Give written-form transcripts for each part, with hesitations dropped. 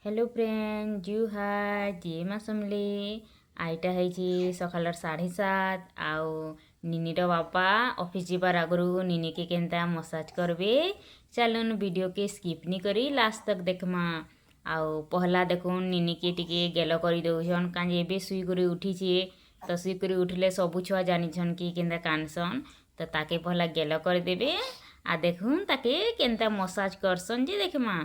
Hello friend जुहार जेमा समले आईटा है सकाल 7:30 आउ निनीर बापा ऑफिस जीवार आगु निनी के केनता मसाज करबे। चलुन वीडियो के स्किप नी करी लास्ट तक देखमा। आउ पहला देखुन निनी के टिके गेल कर दौन काजे एबे सुई कर उठीचे तो सुई कर उठिले सबु छुआ जानिछन कि केनता कानसन तो ताके पहला गेल कर देबे। आ देखुन ताके केनता मसाज करसन जे देखमा।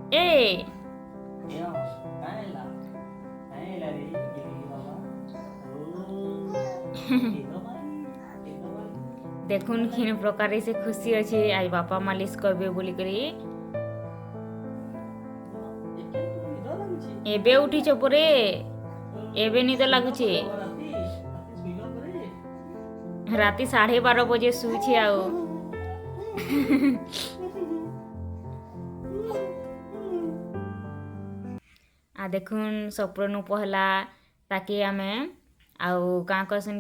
ए देखुन खिन प्रकार से खुशी अच्छे आज बापा मालिश करबे बोली करी एबे उठी चपरे एबे निद लगुचे राति 12:30 बजे सुई आओ आ देखुन सप्रनु पहला ताकि आमे आउ काँ करसन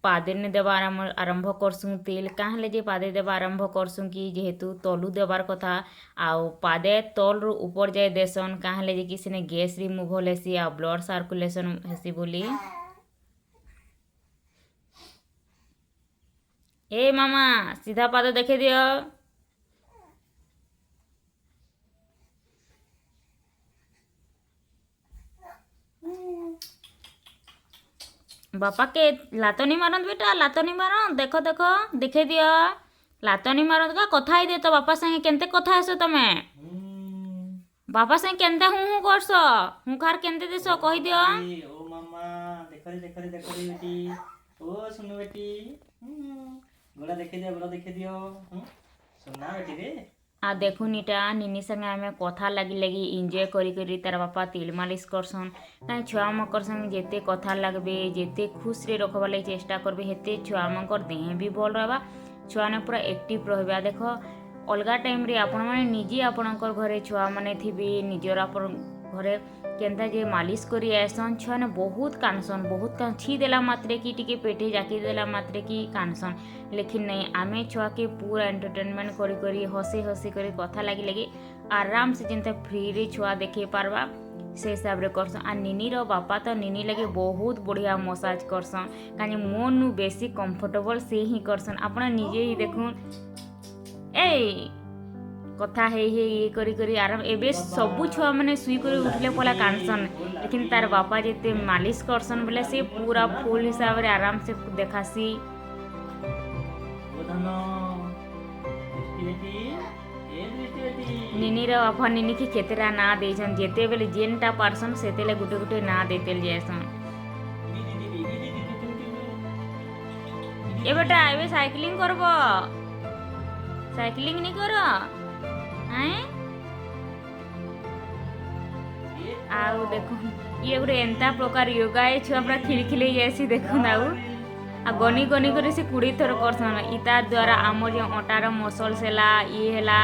पादे ने देवा आरंभ करसुँ तेल काँ हेले जे पादे देवा आरंभ करसुँ कि जेहेतु तलु देवार कथा आउ पादे तल रु ऊपर जाए देसन काँ हेले जे कि सेने गैस रिमूव होलेसी आ ब्लड सर्कुलेशन हेसी बोली। ए मामा सीधा पाद देखे दियो। बापा के लात नहीं मारत बेटा लात नहीं मारत देखो देखो देखे दियो लात नहीं मारत का कथा ही दे तो बापा संगे केनते कथा हेसो तमे बापा संगे केनते हूँ करस हूँ खार केनते देसो कहि दियो। ओ मामा देखो रे बेटी ओ सुनो बेटी गोड़ा देखे दियो सुनना बेटी रे। आ देखुन इटा निनी संगे आमे कथा लगी एंजॉय करी करी तार बापा तेल मालिश करसन कहीं छुआ मकर संगे जेते कथा लगबे जेते खुश रे रखबार लगी चेष्टा करबे हेते छुआ मकर देह भी भल रहबा छुआ ने पूरा एक्टिव रहबा। देख अलगा टाइम रे आपण माने निजे आपणकर घरे छुआ माने थिबे निजर आपण घरे केनता जे मालिश करी आसन छुआ ने बहुत कानसन छी देला मात्रे कि टिके पेटे जाकी देला मात्रे कि कानसन लेकिन नहीं आमे छुआ के पूरा एंटरटेनमेंट करी करी हसी करी कथा लगी आराम से जिनता फ्री रे छुआ देखे पारबा से हिसाब रे करसन। आ निनी रो बापा तो निनी लगे बहुत बढ़िया मसाज करसन काजे मन नु बेसी कंफर्टेबल से ही करसन आपण निजे ही देखुन ए कथा हे ये करी आराम एबे सबू छुआ माने सुई कर उठले पला कानसन लेकिन तार बापा जेते मालिश करसन बोले से पूरा फुल हिसाब रे आराम से देखासी। निनी रो बापा निनी के केतेरा ना देछन जेते बेले जेनटा पारसन सेतेले गुटे गुटे ना देतेल जेसन। ए बेटा एबे साइकिलिंग करबो साइकिलिंग नहीं करो आउ देखो ये गोटे एंता प्रकार योगा है छुआ पूरा खिलखिले जासी देखुन आउ आ गनी कर से 20 थर करसन इता द्वारा आमर जो अटार मसल्स हैला ये हैला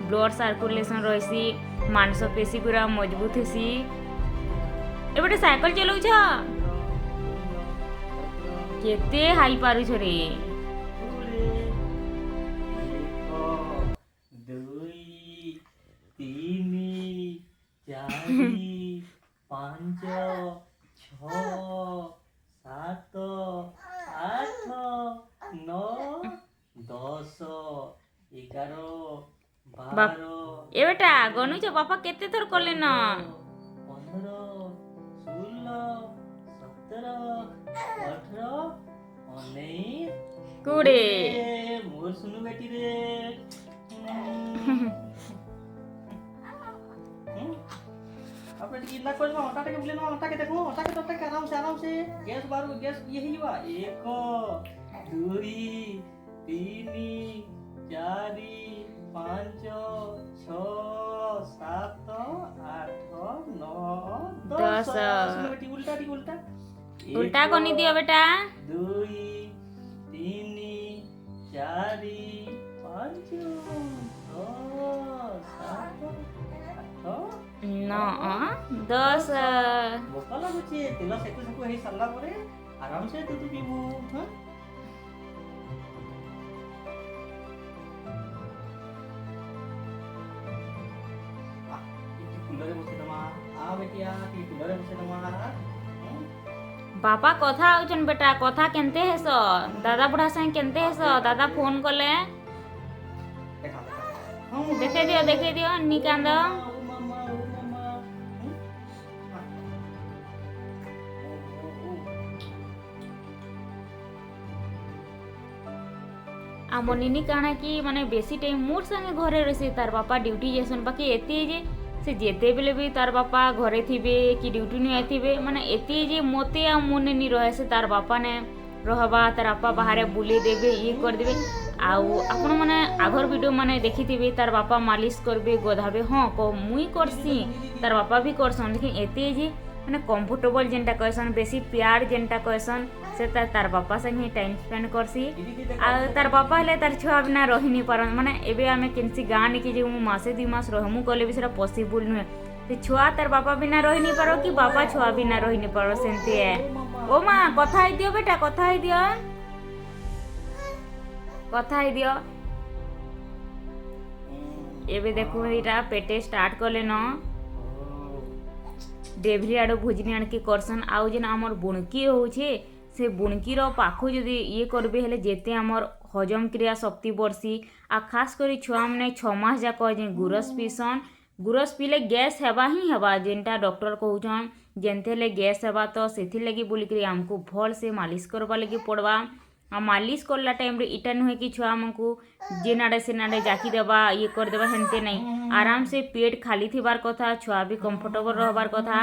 ब्लड सर्कुलेशन रहसी मांसपेशी पूरा मजबूत हेसी। ए बेटे साइकिल चलाउ छ केते हाई पारू छ रे पांच छ सात आठ नौ 10 11 12 ए बेटा गनु छ बापा केते थर करले न 15 16 17 18 19 कुड़े मोर सुनु बेटी रे अपने कितना कोई ना हटा के बोले ना हटा के देखो हटा के आराम से गैस बार गैस यही हुआ 1 2 3 4 5 6 7 8 9 10 बेटी उल्टा उल्टा कोनी दियो बेटा 2 3 4 5 6 7 8 न 10 भोक लाଗୁଛି ତେଲ ସେକୁ ସେକୁ ହେଇ ସାରିଲା ପରେ ଆରାମ ସେ ଦୁଧ ପିଇବୁ। ବାପା କଥା ହଉଛନ୍ ବେଟା କଥା କେନ୍ତେ ହେସ ଦାଦା ବୁଢ଼ା ସାଙ୍ଗେ କେନ୍ତେ ହେସ ଦାଦା ଫୋନ କଲେ ଦେଖା ଦେଖେଇ ଦିଅ ନି କାନ୍ଦ ଓ ମାମା ଆମ ନିନି କାଣା କି ମାନେ ବେଶୀ ଟାଇମ୍ ମୋର୍ ସାଙ୍ଗେ ଘରେ ରହେସି ତାର ବାପା ଡ୍ୟୁଟି ଯାଇସନ୍ ବାକି ଏତେ ଯେ ସେ ଯେତେବେଲେ ବି ତାର ବାପା ଘରେ ଥିବେ କି ଡ୍ୟୁଟି ନି ଆଇଥିବେ ମାନେ ଏତେ ଯେ ମତେ ଆଉ ମନେ ନି ରहे ସେ ତାର ବାପା ନେ ରହବା ତାର ବାପା ବାହାରେ ବୁଲେଇ ଦେବେ ଇଏ କରିଦେବେ ଆଉ ଆପଣ ମାନେ ଆଗର ଭିଡ଼ିଓ ମାନେ ଦେଖିଥିବେ ତାର ବାପା ମାଲିଶ କରିବେ ଗଧାବେ ହଁ ମୁଇଁ କରସି ତାର ବାପା ବି କରସନ୍ ଲେକିन ଏତେ ଯେ ମାନେ କମ୍ଫର୍ଟେବଲ ଯେନ୍ଟା कहसन ବେଶୀ प्यार ଯେନ୍ଟା कहसन ସେ ତାର ବାପା ସାଙ୍ଗେ ଟାଇମ୍ ସ୍ପେଣ୍ଡ କରସି ଆଉ ତାର ବାପା ହେଲେ ତାର ଛୁଆ ବିନା ରହି ନି ପାରନ୍ ମାନେ ଏବେ ଆମେ କେନ୍ସି ଗାଁ ନିକି ଯେ ମୁଁ ମାସେ 2 ମାସ ରହମୁ କଲେ ବି ସେଟା ପସିବୁଲ ନୁହେଁ ସେ ଛୁଆ ତାର ବାପା ବିନା ରହି ନି ପାର କି ବାପା ଛୁଆ ବିନା ରହି ନି ପାର ସେମିତି ଓ ମା କଥା ହେଇଦିଅ ବେଟା କଥା ହେଇଦିଅ ଏବେ ଦେଖୁ ଏଇଟା ପେଟେ ଷ୍ଟାର୍ଟ କଲେ ନ ଡେଭରି ଆଡ଼ୁ ଭୋଜିନି ଆଣିକି କରସନ୍ ଆଉ ଯେନ୍ ଆମର ବୁଣକି ହଉଛେ ସେ ବୁଣକିର ପାଖୁ ଯଦି ଇଏ କରିବେ ହେଲେ ଯେତେ ଆମର ହଜମ କ୍ରିୟା ଶକ୍ତି ବଢ଼ସି ଆଉ ଖାସ୍ କରି ଛୁଆମାନେ 6 ମାସ ଯାକ ଯେ ଗୁରସ୍ ପିସନ୍ ଗୁରସ୍ ପିଲେ ଗ୍ୟାସ୍ ହେବା ହିଁ ହେବା ଯେନ୍ଟା ଡକ୍ଟର କହୁଛନ୍ ଯେନ୍ତେ ହେଲେ ଗ୍ୟାସ୍ ହେବା ତ ସେଥିର୍ଲାଗି ବୋଲିକିରି ଆମକୁ ଭଲସେ ମାଲିଶ କରବା ଲାଗି ପଡ଼ବା ଆଉ ମାଲିଶ କଲା ଟାଇମ୍ରେ ଇଟା ନୁହେଁ କି ଛୁଆମାନଙ୍କୁ ଯେନ୍ ଆଡ଼େ ସେନ୍ ଆଡ଼େ ଜାକି ଦେବା ଇଏ କରିଦେବା ହେନ୍ତେ ନାଇଁ ଆରାମସେ ପେଟ ଖାଲି ଥିବାର କଥା ଛୁଆ ବି କମ୍ଫର୍ଟେବଲ ରହିବାର କଥା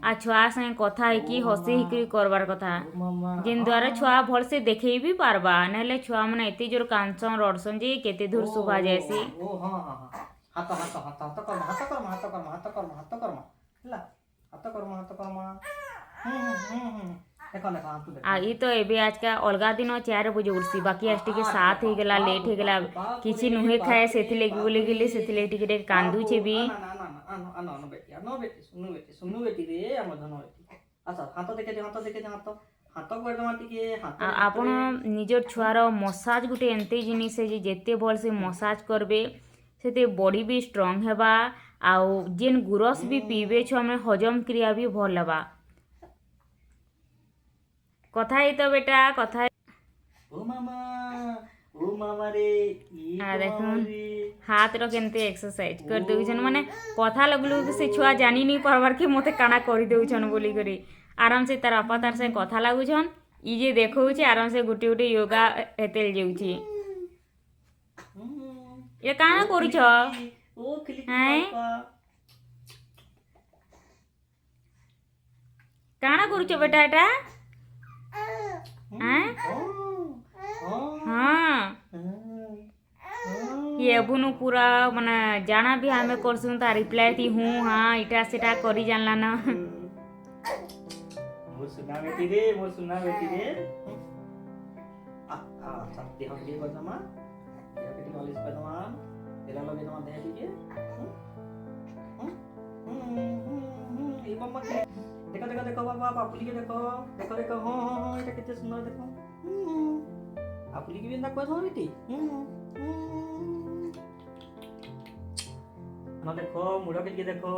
ଆଉ ଛୁଆ ସାଙ୍ଗେ କଥା ହେଇକି ହସି ହେଇକିରି କରବାର କଥା ଯେନ୍ ଦ୍ୱାରା ଛୁଆ ଭଲସେ ଦେଖେଇ ବି ପାରବା ନହେଲେ ଛୁଆମାନେ ଏତେ ଜୋର କାନ୍ଦସନ୍ ରଡ଼ସନ୍ ଯେ କେତେ ଦୂର ଶୁଭା ଯାଏସି ହାତ କର୍ମା आ ई तो एबे आज का अलगा दिन 4 बजे उठसी बाकी आज टिके 7 हो गला लेट हो गला किछि नुहे खाए सेथि लेगी बोले गेले सेथि ले टिके कांदू छे भी सुनु बेटी रे हम धन बेटी अच्छा हाथ देखे हाथ कर दमा टिके हाथ आपण निजर छुआर मसाज गुटे एंते जिनिस है जे जेते भल से मसाज करबे सेते बॉडी भी स्ट्रांग हेबा आउ जेन गुरस भी पीबे छ हमें हजम क्रिया भी भल हेबा कथा ही तो बेटा कथा ओ मामा रे देखुन हाथ रो केनते एक्सरसाइज कर देउछन माने कथा लगलु से छुआ जानी नहीं पारबार के मते काना करि देउछन बोली करी आराम से तार आपा तार से कथा लागुछन ई जे देखौछि आराम से गुटी गुटी योगा हेतेल जेउछि ये काना करूछ ओ खिली काना करूछ बेटा एटा हाँ ये बुनु पूरा माने जाना भी हमें करसुन ता रिप्लाई थी हूँ हाँ इटा सेटा करी जानला ना मोर सुना बेटी रे अच्छा देह के करदमा देह के मालिश करदमा तेला लगे दमा देह लीजिए ई मम्मा के देखो बाबा पापुली के देखो हाँ এটা कितने सुंदर देखो पापुली की भी ना कोई बेटी ना देखो मुड़ा के लिए देखो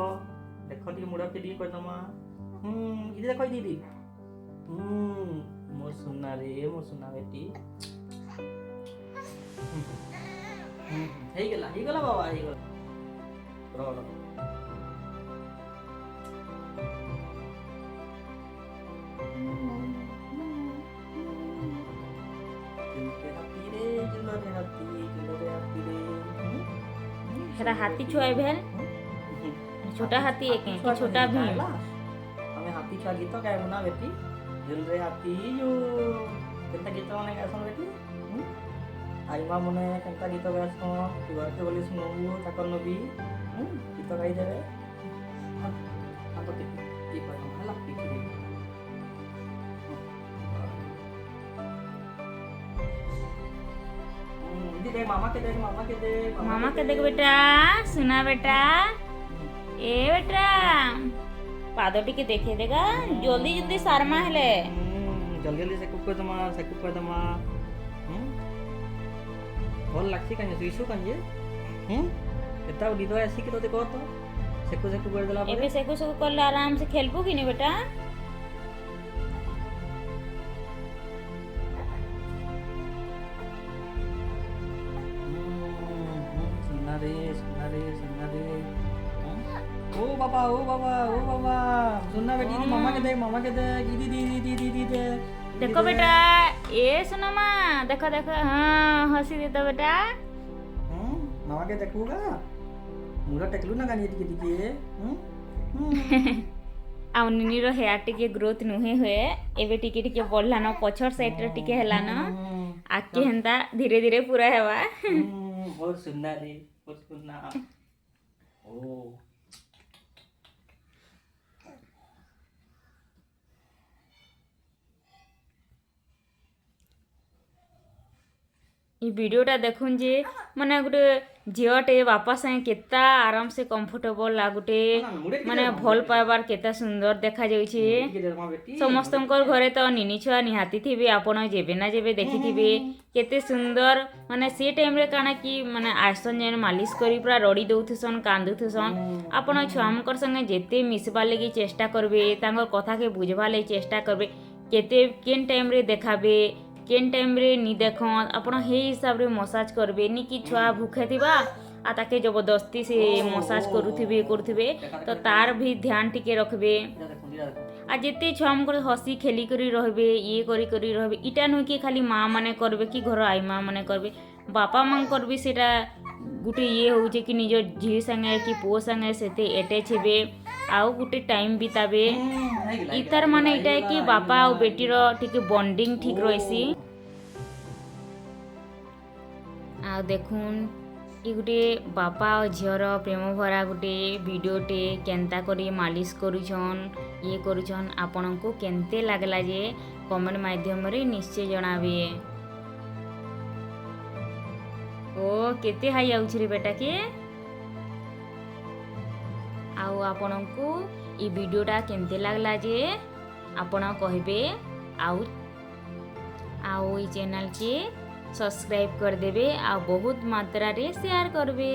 टी मुड़ा के लिए कोई दमा इधर देखो दीदी मोर सुना बेटी हे गेला बाबा हे गेला रो हेरा हाथी छुआ भेल छोटा हाथी एक है छोटा भीम हमें हाथी छुआ गीत गाय बना बेटी झुल रे हाथी यो केता गीत माने गासन बेटी आई मां मने केता गीत गासन तुआ के बोली सुनबू ताकर नबी गीत गाई देबे हम तो की पर हला पीछे मामा के देख बेटा सुना बेटा ए बेटा पादो टिके देखे देगा जल्दी सारमा हेले जल्दी से कुकर दमा भल लागसी काहे सुइसु काहे एता उडी तो ऐसी कि तो देखो तो सेकु कर देला एबे सेकु करले आराम से खेलबो कि नहीं बेटा बाबा सुनना बेटी दी मामा के दे दीदी दी दी दी दी दे देखो बेटा ए सुनो माँ देखो देखो हाँ हंसी दे तो बेटा मामा के देखूगा मुरा टेकलू ना गानी टिके टिके ଆଉ ନିନିର ହେୟାର ଟିକେ ଗ୍ରୋଥ ନୁହେଁ ହୁଏ ଏବେ ଟିକେ ଟିକେ ବଢ଼ଲାନ ପଛର ସାଇଡ୍ରେ ଟିକେ ହେଲାନ ଆଗକେ ହେନ୍ତା ଧୀରେ ଧୀରେ ପୁରା ହେବା बहुत सुंदर है बहुत सुंदर ओ ई वीडियोटा देखुन जे माने गोटे झीलटे बापा संगे केता आराम से कंफर्टेबल लागुटे माने भल पाइबार केता सुंदर देखा जाउछे समस्तंकर घरे तो निनी छुआ निहाती थिबे आपण जेबे ना जेबे देखिथिबे केते सुंदर माने से टाइम रे काना कि माने आसन जेन मालिश करी पूरा रड़ी दउथसन कांदुथसन आपण छुआमकर संगे जेते मिसबा लगी चेष्टा करबे तांगर कथा के बुझबा लगी चेष्टा करबे केते केन टाइम रे देखाबे केन टाइम रे नी देखन आपण हे हिसाब रे मसाज करबे नी कि छुआ भूखे थिबा आ ताके जबरदस्ती से मसाज करूथिबे तो तार भी ध्यान टिके रखबे आ जेते छुआमकर हसी खेली करी रहबे ये करी करी रहबे इटा नुह कि खाली माँ माने करबे कि घर आई माँ माने करबे बापा मांकर भी सेटा गुटे ये होउचे कि निज झी संगे कि पुओ संगे सेते अटैच हेबे आउ गुटे टाइम बिताबे इतार माने इटा है कि बापा और बेटी रो ठीक बॉन्डिंग ठीक रहिसी आ देखुन ई गुटे बापा और झीर प्रेम भरा गुटे वीडियोटे केन्ता करी मालिश करूछन ये करूछन आपन को केनते लागला जे कमेंट माध्यम रे निश्चय जणाबे ओ केते हाई आउछ रे बेटा के आउ आपनकू ई वीडियोटा केनते लागला जे आपण कहबे आउ ई चैनल के सब्सक्राइब कर देबे आ बहुत मात्रा रे शेयर करबे।